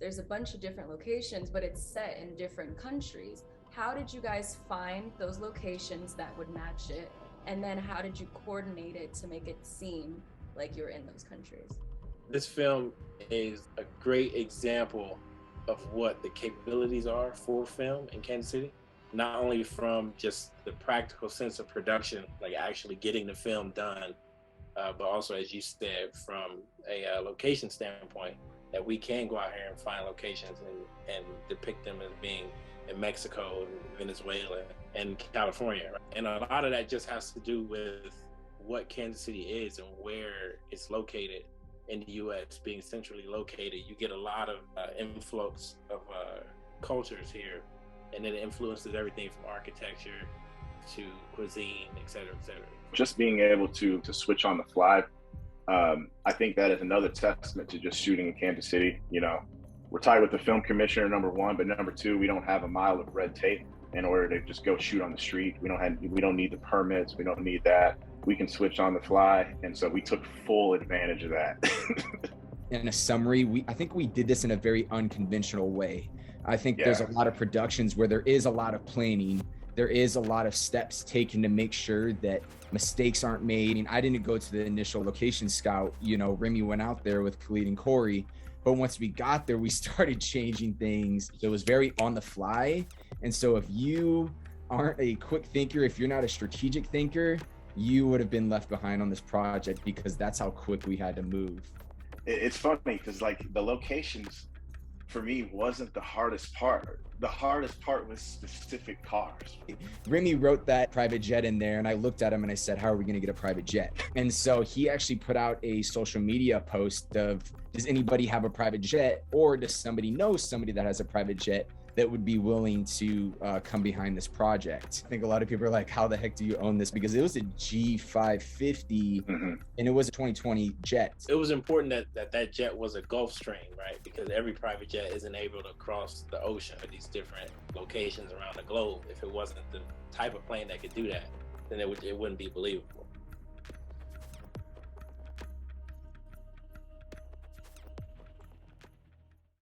there's a bunch of different locations, but it's set in different countries. How did you guys find those locations that would match it? And then how did you coordinate it to make it seem like you're in those countries? This film is a great example of what the capabilities are for film in Kansas City, not only from just the practical sense of production, like actually getting the film done, but also, as you said, from a location standpoint, that we can go out here and find locations and depict them as being in Mexico, Venezuela, and California. Right? And a lot of that just has to do with what Kansas City is and where it's located in the U.S. Being centrally located, you get a lot of influx of cultures here, and it influences everything from architecture to cuisine, et cetera, et cetera. Just being able to switch on the fly, I think that is another testament to just shooting in Kansas City. You know, we're tied with the film commissioner, number one, but number two, we don't have a mile of red tape in order to just go shoot on the street. We don't need the permits. We don't need that. We can switch on the fly. And so we took full advantage of that. In a summary, I think we did this in a very unconventional way. I think there's a lot of productions where there is a lot of planning. There is a lot of steps taken to make sure that mistakes aren't made. I mean, I didn't go to the initial location scout. You know, Remy went out there with Khalid and Corey. But once we got there, we started changing things. It was very on the fly. And so if you aren't a quick thinker, if you're not a strategic thinker, you would have been left behind on this project, because that's how quick we had to move. It's funny because like the locations for me wasn't the hardest part. The hardest part was specific cars. Remy wrote that private jet in there, and I looked at him and I said, how are we going to get a private jet? And so he actually put out a social media post of, does anybody have a private jet, or does somebody know somebody that has a private jet that would be willing to come behind this project? I think a lot of people are like, how the heck do you own this? Because it was a G550 and it was a 2020 jet. It was important that jet was a Gulfstream, right? Because every private jet isn't able to cross the ocean at these different locations around the globe. If it wasn't the type of plane that could do that, then it wouldn't be believable.